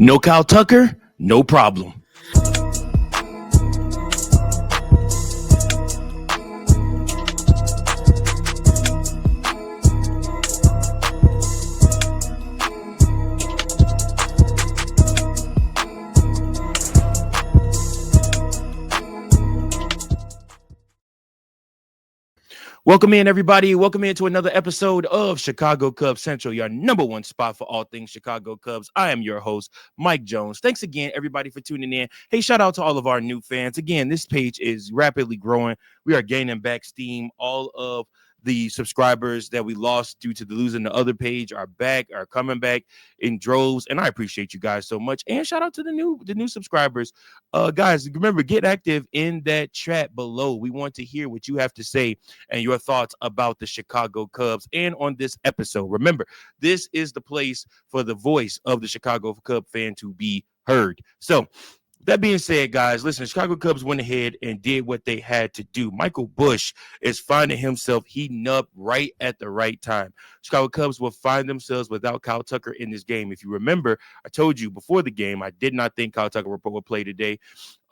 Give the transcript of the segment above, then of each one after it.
No Kyle Tucker, no problem. Welcome in, everybody. Welcome into another episode of Chicago Cubs Central, your number one spot for all things Chicago Cubs. I am your host, Mike Jones. Thanks again, everybody, for tuning in. Hey, shout out to all of our new fans. Again, this page is rapidly growing. We are gaining back steam. All of the subscribers that we lost due to the losing the other page are coming back in droves, and I appreciate you guys so much. And shout out to the new subscribers. Guys, remember, get active in that chat below. We want to hear what you have to say and your thoughts about the Chicago Cubs and on this episode. Remember, this is the place for the voice of the Chicago Cub fan to be heard. So, that being said, guys, listen, Chicago Cubs went ahead and did what they had to do. Michael Busch is finding himself heating up right at the right time. Chicago Cubs will find themselves without Kyle Tucker in this game. If you remember, I told you before the game, I did not think Kyle Tucker would play today.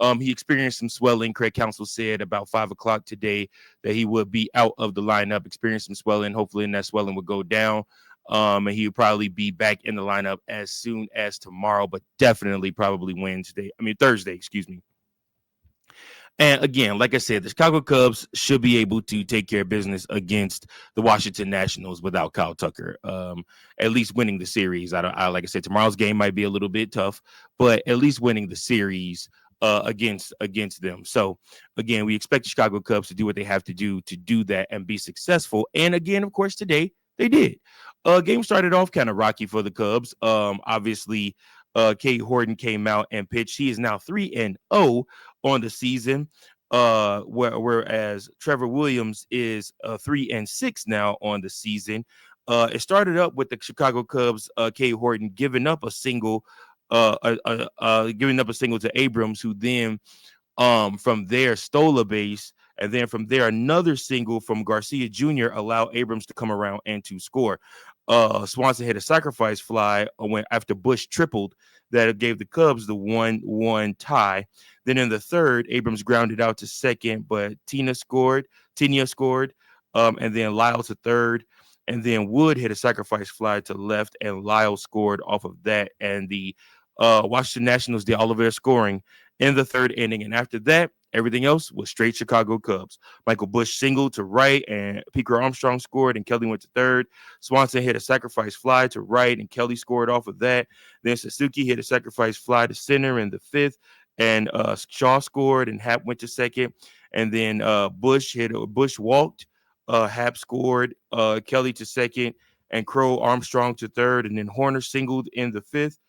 He experienced some swelling. Craig Counsell said about 5 o'clock today that he would be out of the lineup, experienced some swelling. Hopefully, that swelling would go down. And he would probably be back in the lineup as soon as tomorrow, but definitely probably Thursday, excuse me. And again, like I said, the Chicago Cubs should be able to take care of business against the Washington Nationals without Kyle Tucker, at least winning the series. Like I said, tomorrow's game might be a little bit tough, but at least winning the series against them. So again, we expect the Chicago Cubs to do what they have to do that and be successful. And again, of course, today they did. Game started off kind of rocky for the Cubs. Obviously, Kate Horton came out and pitched. He is now 3-0 on the season. Whereas Trevor Williams is 3-6 now on the season. It started up with the Chicago Cubs, Kate Horton giving up a single, to Abrams, who then from there stole a base. And then from there, another single from Garcia Jr. allowed Abrams to come around and to score. Swanson hit a sacrifice fly after Busch tripled. That gave the Cubs the 1-1 tie. Then in the third, Abrams grounded out to second, but Tina scored. And then Lyle to third. And then Wood hit a sacrifice fly to left, and Lyle scored off of that. And the Washington Nationals did all of their scoring in the third inning. And after that, everything else was straight Chicago Cubs. Michael Busch singled to right, and Peaker Armstrong scored, and Kelly went to third. Swanson hit a sacrifice fly to right, and Kelly scored off of that. Then Suzuki hit a sacrifice fly to center in the fifth, and Shaw scored, and Happ went to second. And then Busch walked, Happ scored, Kelly to second, and Crow Armstrong to third, and then Horner singled in the fifth.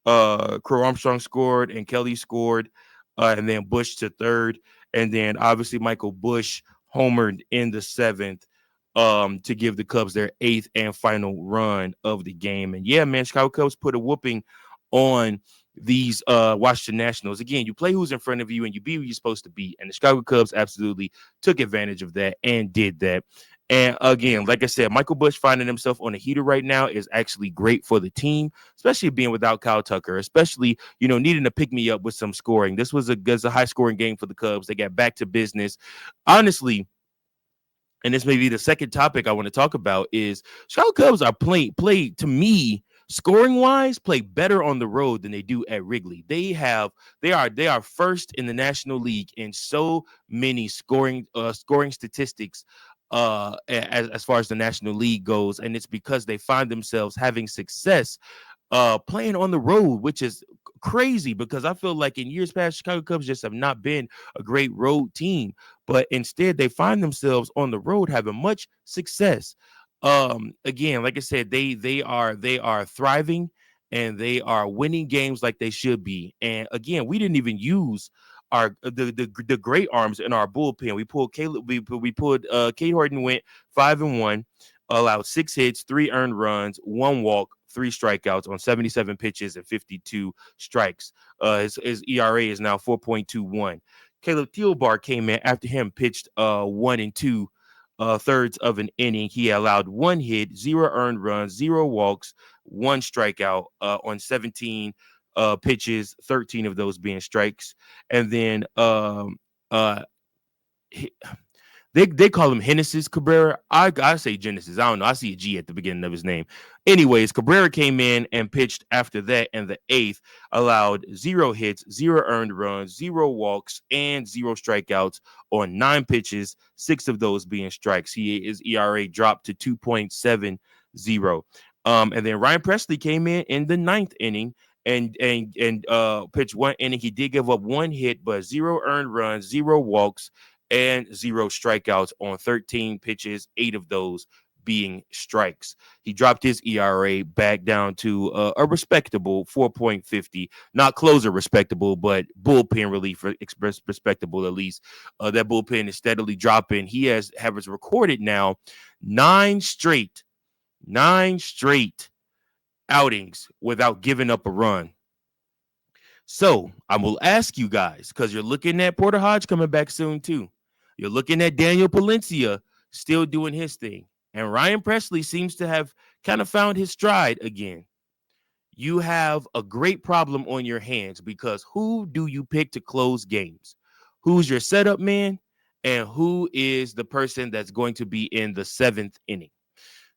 Crow Armstrong scored, and Kelly scored, and then Busch to third. And then obviously Michael Busch homered in the seventh to give the Cubs their eighth and final run of the game. And yeah, man, Chicago Cubs put a whooping on these Washington Nationals. Again, you play who's in front of you and you be who you're supposed to be. And the Chicago Cubs absolutely took advantage of that and did that. And again, like I said, Michael Busch finding himself on a heater right now is actually great for the team, especially being without Kyle Tucker, especially, needing to pick me up with some scoring. This was a high scoring game for the Cubs. They got back to business. Honestly, and this may be the second topic I want to talk about, is Chicago Cubs are play to me, scoring wise, play better on the road than they do at Wrigley. They are first in the National League in so many scoring statistics as far as the National League goes, and it's because they find themselves having success playing on the road, which is crazy because I feel like in years past, Chicago Cubs just have not been a great road team, but instead they find themselves on the road having much success. Again, like I said, they are thriving and they are winning games like they should be. And again, we didn't even use our the great arms in our bullpen. We pulled Kate Horton, went 5-1, allowed 6 hits, 3 earned runs, 1 walk, 3 strikeouts on 77 pitches and 52 strikes. His ERA is now 4.21. Caleb Thielbar came in after him, pitched 1 2 thirds of an inning. He allowed 1 hit, 0 earned runs, 0 walks, 1 strikeout on 17 pitches, 13 of those being strikes. And then uh they call him Genesis Cabrera. I say Genesis. I don't know. I see a G at the beginning of his name. Anyways, Cabrera came in and pitched after that in the eighth, allowed 0 hits, 0 earned runs, 0 walks, and 0 strikeouts on 9 pitches, 6 of those being strikes. His ERA dropped to 2.70. And then Ryan Presley came in the ninth inning and pitched 1 inning. He did give up 1 hit, but 0 earned runs, 0 walks, and 0 strikeouts on 13 pitches, 8 of those being strikes. He dropped his ERA back down to a respectable 4.50, not closer respectable, but bullpen relief respectable at least. That bullpen is steadily dropping. He has recorded now 9 straight outings without giving up a run. So I will ask you guys, because you're looking at Porter Hodge coming back soon too. You're looking at Daniel Palencia still doing his thing. And Ryan Presley seems to have kind of found his stride again. You have a great problem on your hands, because who do you pick to close games? Who's your setup man? And who is the person that's going to be in the seventh inning?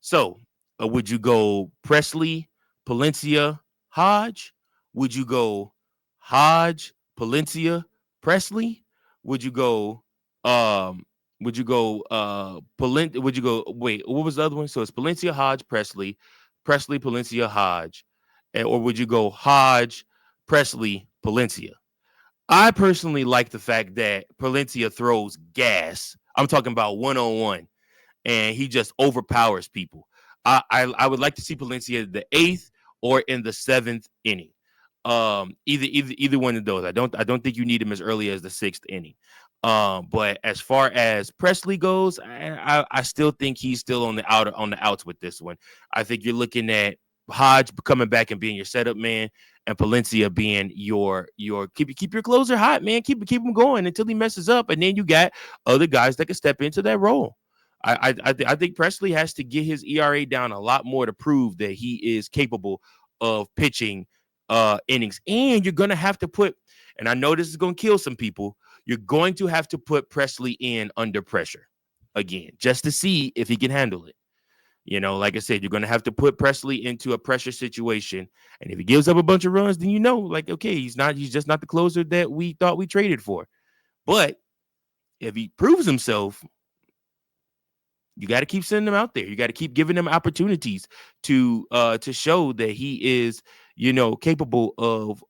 So would you go Presley, Palencia, Hodge? Would you go Hodge, Palencia, Presley? Would you go would you go would you go wait, what was the other one? So it's Palencia, Hodge, Presley, Palencia, Hodge. Or would you go Hodge, Presley, Palencia? I personally like the fact that Palencia throws gas. I'm talking about 1-on-1, and he just overpowers people. I would like to see Palencia in the eighth or in the seventh inning. Either one of those. I don't think you need him as early as the sixth inning. But as far as Presley goes, I still think he's still on the outs with this one. I think you're looking at Hodge coming back and being your setup man, and Palencia being your keep your closer hot, man. Keep him going until he messes up, and then you got other guys that can step into that role. I think Presley has to get his ERA down a lot more to prove that he is capable of pitching innings. And you're gonna have to put, and I know this is gonna kill some people, you're going to have to put Presley in under pressure again, just to see if he can handle it. You know, like I said, you're going to have to put Presley into a pressure situation. And if he gives up a bunch of runs, then like, okay, he's just not the closer that we thought we traded for. But if he proves himself, you got to keep sending him out there. You got to keep giving him opportunities to show that he is, capable of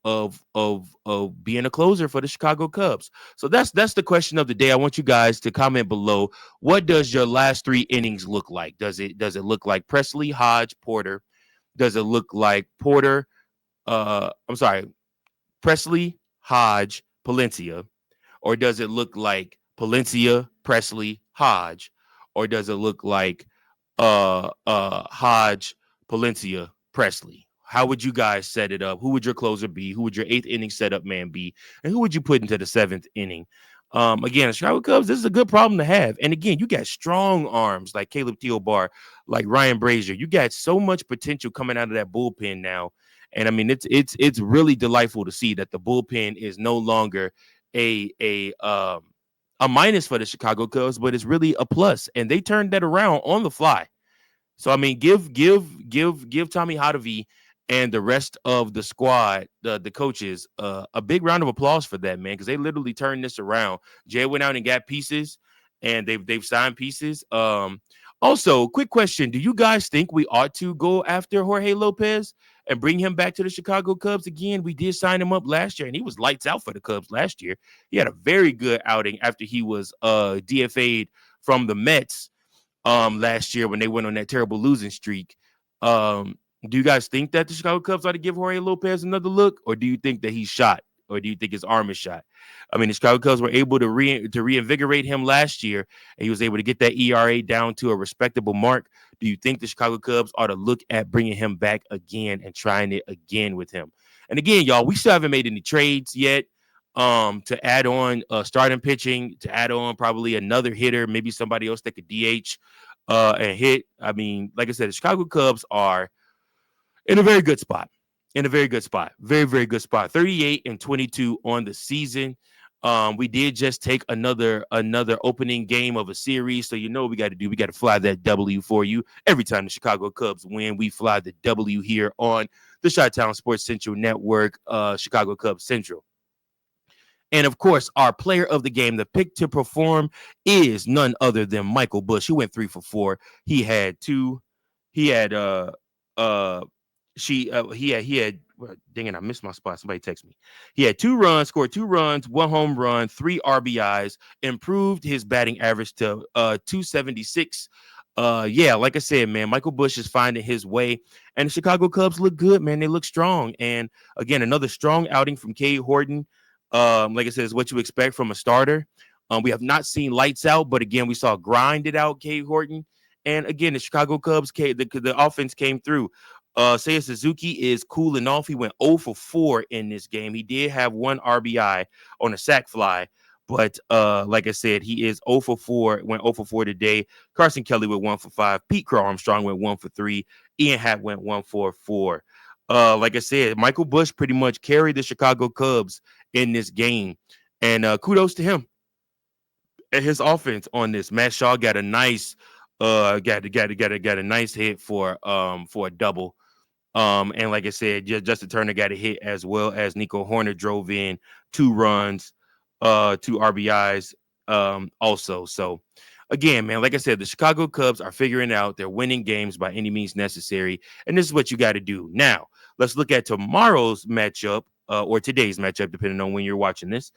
being a closer for the Chicago Cubs. So that's the question of the day. I want you guys to comment below. What does your last 3 innings look like? Does it look like Presley, Hodge, Porter? Does it look like Porter? Presley, Hodge, Palencia? Or does it look like Palencia, Presley, Hodge? Or does it look like Hodge, Palencia, Presley? How would you guys set it up? Who would your closer be? Who would your 8th inning setup man be? And who would you put into the 7th inning? Again, the Chicago Cubs, this is a good problem to have. And again, you got strong arms like Caleb Thielbar, like Ryan Brazier. You got so much potential coming out of that bullpen now. And I mean, it's really delightful to see that the bullpen is no longer a minus for the Chicago Cubs, but it's really a plus. And they turned that around on the fly. So I mean, give Tommy Hotovy and the rest of the squad, the coaches, a big round of applause for that, man, because they literally turned this around. Jay went out and got pieces, and they've signed pieces. Also, quick question: do you guys think we ought to go after Jorge Lopez and bring him back to the Chicago Cubs again? We did sign him up last year, and he was lights out for the Cubs last year. He had a very good outing after he was DFA'd from the Mets last year when they went on that terrible losing streak. Do you guys think that the Chicago Cubs ought to give Jorge Lopez another look, or do you think that he's shot, or do you think his arm is shot? I mean, the Chicago Cubs were able to reinvigorate him last year, and he was able to get that ERA down to a respectable mark. Do you think the Chicago Cubs ought to look at bringing him back again and trying it again with him? And again, y'all, we still haven't made any trades yet to add on starting pitching, to add on probably another hitter, maybe somebody else that could DH and hit. I mean, like I said, the Chicago Cubs are in a very good spot. in a very good spot. Very, very good spot. 38-22 on the season. We did just take another opening game of a series. So you know what we got to do. We got to fly that W for you. Every time the Chicago Cubs win, we fly the W here on the Chi-Town Sports Central Network, Chicago Cubs Central. And of course, our player of the game, the pick to perform, is none other than Michael Busch. He went 3 for 4. He had two. He had he had well, dang it, I missed my spot. Somebody text me. He had 2 runs, scored 2 runs, 1 home run, 3 RBIs, improved his batting average to 276. Yeah, like I said, man, Michael Busch is finding his way, and the Chicago Cubs look good, man. They look strong. And again, another strong outing from Cade Horton. Like I said, is what you expect from a starter. We have not seen lights out, but again, we saw grinded out Cade Horton. And again, the Chicago Cubs, the offense came through. Seiya Suzuki is cooling off. He went 0 for 4 in this game. He did have 1 RBI on a sac fly, but like I said, he is 0 for 4. Went 0 for 4 today. Carson Kelly went 1 for 5. Pete Crow Armstrong went 1 for 3. Ian Happ went 1 for 4. Like I said, Michael Busch pretty much carried the Chicago Cubs in this game, and kudos to him and his offense on this. Matt Shaw got a nice got a nice hit for a double. And like I said, Justin Turner got a hit, as well as Nico Horner drove in 2 runs, 2 RBIs also. So again, man, like I said, the Chicago Cubs are figuring out they're winning games by any means necessary, and this is what you got to do. Now, let's look at tomorrow's matchup, or today's matchup, depending on when you're watching this.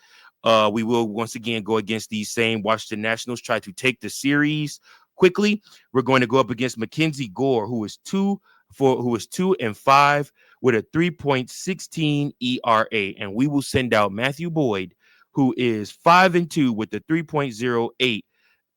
We will once again go against these same Washington Nationals, try to take the series quickly. We're going to go up against Mackenzie Gore, who is 2 and 5 with a 3.16 ERA, and we will send out Matthew Boyd, who is 5 and 2 with the 3.08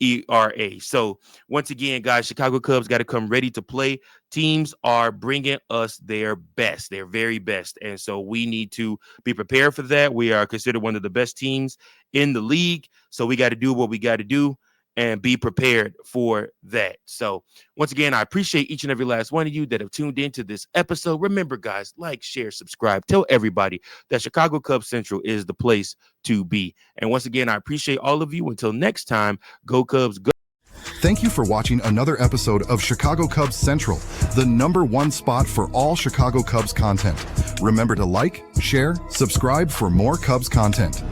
ERA. So once again, guys, Chicago Cubs got to come ready to play. Teams are bringing us their best, their very best. And so we need to be prepared for that. We are considered one of the best teams in the league. So we got to do what we got to do and be prepared for that. So once again, I appreciate each and every last one of you that have tuned into this episode. Remember, guys, like, share, subscribe, tell everybody that Chicago Cubs Central is the place to be. And once again, I appreciate all of you. Until next time, go Cubs, go. Thank you for watching another episode of Chicago Cubs Central, the #1 spot for all Chicago Cubs content. Remember to like, share, subscribe for more Cubs content.